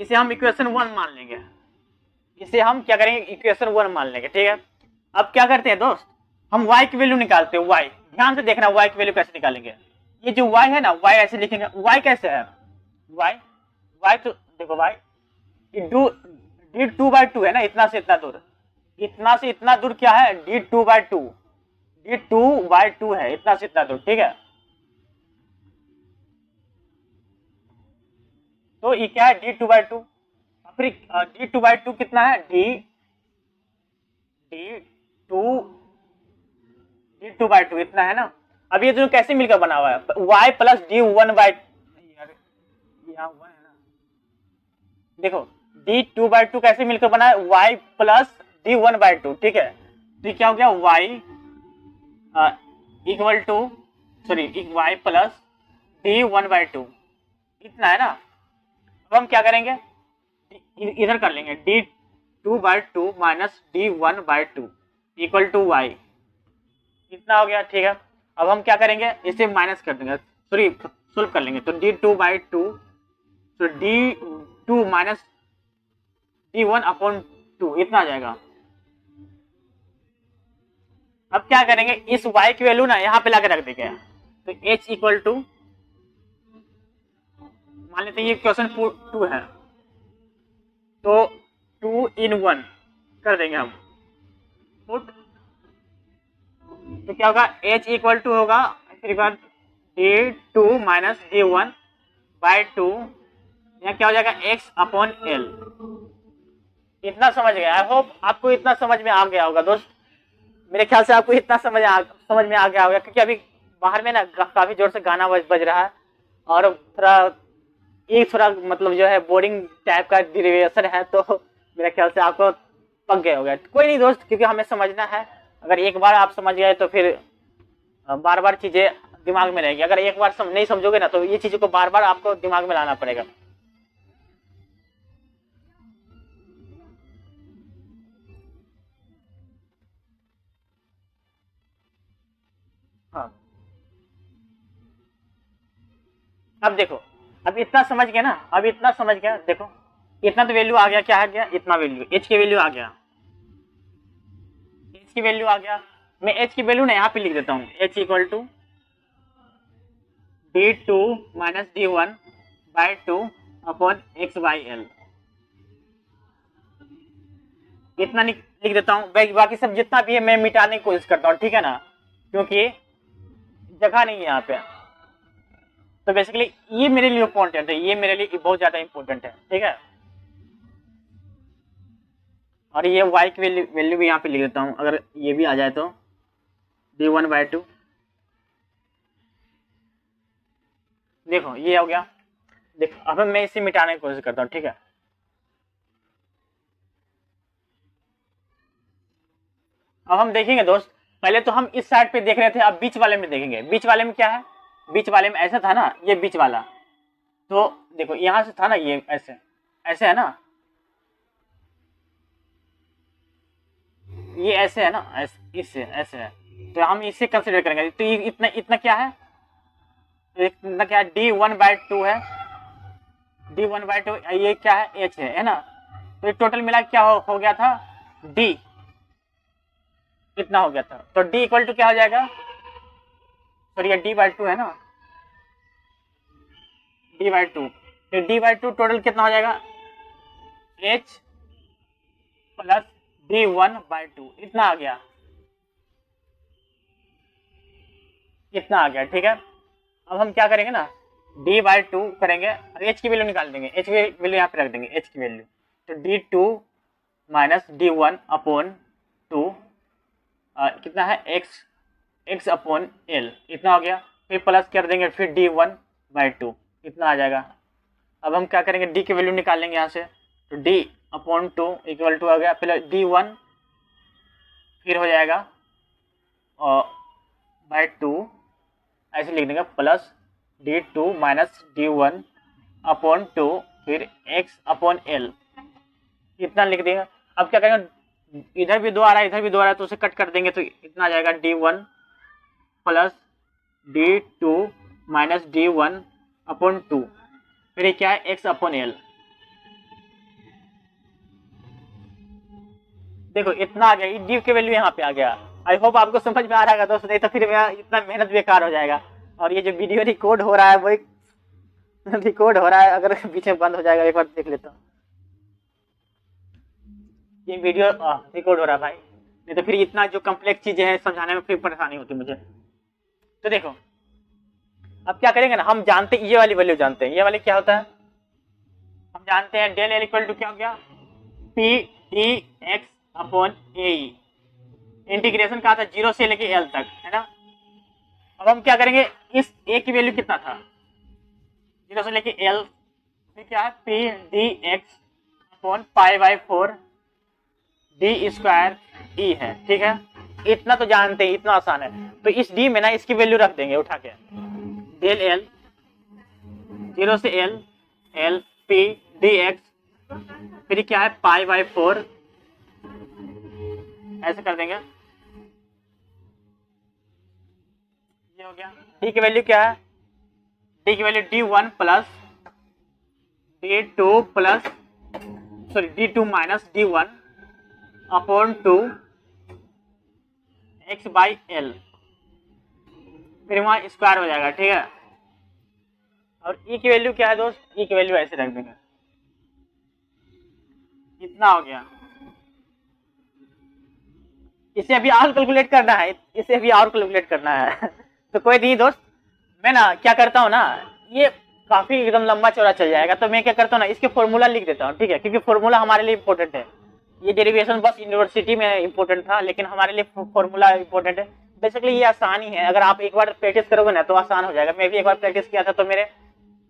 इसे हम इक्वेशन 1 मान लेंगे, इसे हम क्या करेंगे, इक्वेशन 1 मान लेंगे, ठीक है। अब क्या करते हैं दोस्त, हम y की वैल्यू निकालते हैं, y ध्यान से देखना, y की वैल्यू कैसे निकालेंगे, ये जो y है ना, y ऐसे लिखेंगे, y कैसे है, y तो देखो y d2/2 है ना, इतना से इतना दूर, इतना से इतना दूर क्या है, d2/2 है, इतना से इतना दूर, ठीक है। तो ये क्या है, d2/2, फिर d2/2 कितना है, d2/2 इतना है ना। अब ये दोनों कैसे मिलकर बना हुआ है, y प्लस d1/2, यहाँ 1 है ना, देखो d2/2 कैसे मिलकर बना है, y प्लस d1/2, ठीक है। तो ये क्या हो गया, y equal to y plus d1/2, इतना है ना। अब हम क्या करेंगे, इधर कर लेंगे, d2/2 minus d1/2 equal to y, इतना हो गया, ठीक है। अब हम क्या करेंगे, इसे माइनस कर देंगे, सोल्व कर लेंगे, तो d2/2, तो d2 माइनस d1/2 इतना आ जाएगा। अब क्या करेंगे, इस y की वैल्यू ना यहाँ पे लाके रख देंगे, तो h इक्वल टू, मान लेते हैं ये क्वेश्चन 2 है, तो 2 in 1 कर देंगे हम पुट, तो क्या होगा, h इक्वल टू होगा, फिर बाद d2 माइनस d1 बाय 2, यहाँ क्या हो जाएगा x अपॉन एल। इतना समझ गया? आई होप आपको इतना समझ में आ गया होगा दोस्त। मेरे ख्याल से आपको इतना समझ में आ गया होगा, क्योंकि अभी बाहर में ना काफी जोर से गाना बज रहा है और थोड़ा मतलब जो है बोरिंग टाइप का डेरिवेशन है, तो मेरे ख्याल से आपको पक गए होगा। कोई नहीं दोस्त, क्योंकि हमें समझना है। अगर एक बार आप समझ गए तो फिर बार बार चीजें दिमाग में रहेगी। अगर एक बार नहीं समझोगे ना तो ये चीजों को बार बार आपको दिमाग में लाना पड़ेगा। हाँ, अब देखो, अब इतना समझ गया ना, अब इतना समझ गया। देखो इतना तो वैल्यू आ गया, क्या आ गया? इतना वैल्यू, एच की वैल्यू आ गया, एच की वैल्यू आ गया। मैं एच की वैल्यू ना यहाँ पे लिख देता हूँ, h equal to d2 minus d1 by 2 upon x by L. इतना लिख देता हूँ। बाकी सब जितना भी है मैं मिटाने की कोशिश करता हूँ, ठीक है ना, क्योंकि जगह नहीं है यहाँ पे। तो बेसिकली ये मेरे लिए इम्पोर्टेंट है, ये मेरे लिए बहुत ज्यादा इम्पोर्टेंट है, ठीक है। और ये y की वैल्यू भी यहाँ पे लिख देता हूँ, अगर ये भी आ जाए तो d1 बाई 2। देखो ये हो गया। देखो अब मैं इसे मिटाने की कोशिश करता हूँ, ठीक है। अब हम देखेंगे दोस्त, पहले तो हम इस साइड पे देख रहे थे, अब बीच वाले में देखेंगे। बीच वाले में क्या है? बीच वाले में ऐसा था ना, ये बीच वाला। तो देखो यहां से था ना, ये ऐसे ऐसे है ना, ये ऐसे है ना, ऐसे इससे ऐसे है। तो हम इसे कंसिडर करेंगे। तो ये इतना इतना क्या है? इतना क्या है? d1 बाई 2 है, d1 बाई 2। ये क्या है? h है ना। तो ये टोटल मिला क्या हो गया था? d इतना हो गया था। तो d इक्वल टू क्या हो जाएगा? सॉरी ये d बाई 2 है ना, d बाई 2। तो d बाई 2 टोटल कितना हो जाएगा? h प्लस d1 बाई 2, इतना आ गया, इतना आ गया, ठीक है। अब हम क्या करेंगे ना, d बाई 2 करेंगे, h की वैल्यू निकाल देंगे, h की वैल्यू यहाँ पे रख देंगे, h की वैल्यू। तो d2 माइनस d1 अपॉन 2 कितना है? x अपॉन l, इतना हो गया। फिर प्लस कर देंगे, फिर d1 बाई 2, इतना आ जाएगा। अब हम क्या करेंगे? d की वैल्यू निकाल लेंगे यहाँ से। तो d अपॉन 2 इक्वल टू आ गया, पहले d1 फिर हो जाएगा बाई 2, ऐसे लिख देंगे, plus d2 minus d1 upon 2 फिर x अपॉन l, इतना लिख देंगे। अब क्या करेंगे? इधर भी 2 आ रहा है, इधर भी 2 आ रहा है, तो उसे कट कर देंगे, तो इतना आ जाएगा d1 plus d2 minus d1 upon 2 फिर ये क्या है? x upon l। देखो इतना आ गया, डी की वैल्यू यहाँ पे आ गया। आई होप आपको समझ में आ रहा है दोस्तों, नहीं तो फिर मेरा इतना मेहनत बेकार हो जाएगा। और ये जो वीडियो रिकॉर्ड हो रहा है वो एक रिकॉर्ड हो रहा है, अगर बीच में बंद हो जाएगा एक बार देख लेता हूँ। ये वीडियो रिकॉर्ड हो रहा है भाई, नहीं तो फिर इतना जो कम्प्लेक्स चीजें हैं समझाने में फिर परेशानी होती मुझे। तो देखो अब क्या करेंगे ना, हम जानते हैं ये वाली वैल्यू जानते हैं, ये वाली क्या होता है? हम जानते हैं डेल एल इक्वल टू क्या हो गया? पी डी एक्स अपॉन ए। इंटीग्रेशन कहा था 0 से लेके एल तक, है ना। अब हम क्या करेंगे? इस ए की वैल्यू कितना था? 0 से लेके एल, फिर क्या है? P D x upon pi by 4 D square E है, ठीक है। इतना तो जानते हैं, इतना आसान है। तो इस डी में ना इसकी वैल्यू रख देंगे उठा के, डेल एल 0 से L, L P D x, फिर क्या है? पाई बाई 4, ऐसे कर देंगे, ये हो गया। डी की वैल्यू क्या है? डी की value d1 plus d2 plus sorry d2 minus d1 upon 2 x by L, फिर वहां स्क्वायर हो जाएगा, ठीक है। और e की वैल्यू क्या है दोस्त? e की वैल्यू ऐसे रख देंगे, इतना हो गया। इसे अभी और कैलकुलेट करना है, इसे अभी और कैलकुलेट करना है तो कोई नहीं दोस्त, मैं ना क्या करता हूँ ना, ये काफी एकदम लंबा चौड़ा चल जाएगा। तो मैं क्या करता हूँ ना, इसके फॉर्मूला लिख देता हूँ, ठीक है, क्योंकि फॉर्मूला हमारे लिए इंपॉर्टेंट है। ये डेरिवेशन बस यूनिवर्सिटी में इंपॉर्टेंट था, लेकिन हमारे लिए फॉर्मूला इंपॉर्टेंट है। बेसिकली ये आसान ही है, अगर आप एक बार प्रैक्टिस करोगे ना तो आसान हो जाएगा। मैं भी एक बार प्रैक्टिस किया था तो मेरे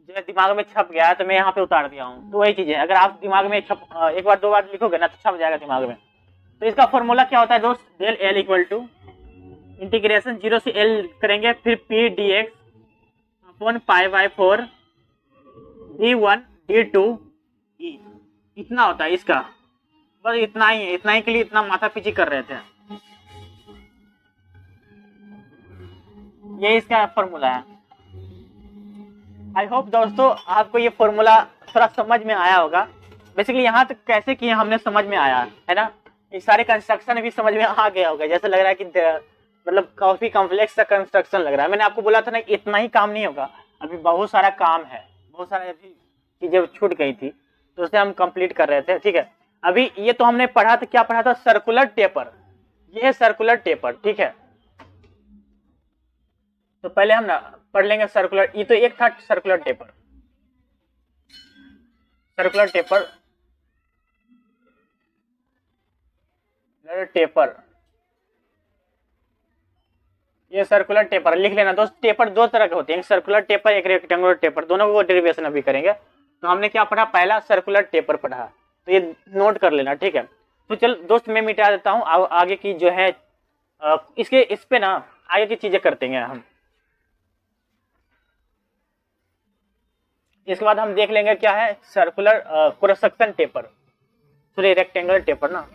जो है दिमाग में छप गया है, तो मैं यहाँ पे उतार दिया हूँ। तो वही चीज है, अगर आप दिमाग में एक बार 2 बार लिखोगे ना तो छप जाएगा दिमाग में। तो इसका फॉर्मूला क्या होता है दोस्त, del L equal to integration 0 से एल करेंगे, फिर P D x upon pi by 4 d1 d2 e, इतना होता है इसका। बस इतना ही है, इतना ही के लिए इतना माथा पीछी कर रहे थे। ये इसका फॉर्मूला है। आई होप दोस्तों आपको ये फॉर्मूला थोड़ा समझ में आया होगा। बेसिकली यहाँ तक कैसे किए हमने समझ में आया है ना, ये सारे कंस्ट्रक्शन भी समझ में आ गया होगा। जैसे लग रहा है कि मतलब काफी कॉम्प्लेक्स सा कंस्ट्रक्शन लग रहा है। मैंने आपको बोला था ना इतना ही काम नहीं होगा, अभी बहुत सारा काम है, बहुत सारी अभी चीजें छूट गई थी तो उसे हम कंप्लीट कर रहे थे, ठीक है। अभी ये तो हमने पढ़ा था, क्या पढ़ा था, सर्कुलर टेपर। ये है सर्कुलर टेपर, ठीक है। तो पहले हम ना पढ़ लेंगे सर्कुलर, ये तो एक था circular taper. Circular taper taper ये सर्कुलर टेपर लिख लेना दोस्त। टेपर दो तरह के होते हैं, एक सर्कुलर टेपर एक रेक्टेंगुलर टेपर, दोनों को डेरिवेशन अभी करेंगे। तो हमने क्या पढ़ा, पहला सर्कुलर टेपर पढ़ा, तो ये नोट कर लेना, ठीक है। तो चल दोस्त मैं मिटा देता हूँ, आगे की जो है इस पे ना आगे की चीजें करते हैं हम। इसके बाद हम देख लेंगे क्या है circular cross section taper, sorry rectangular taper ना।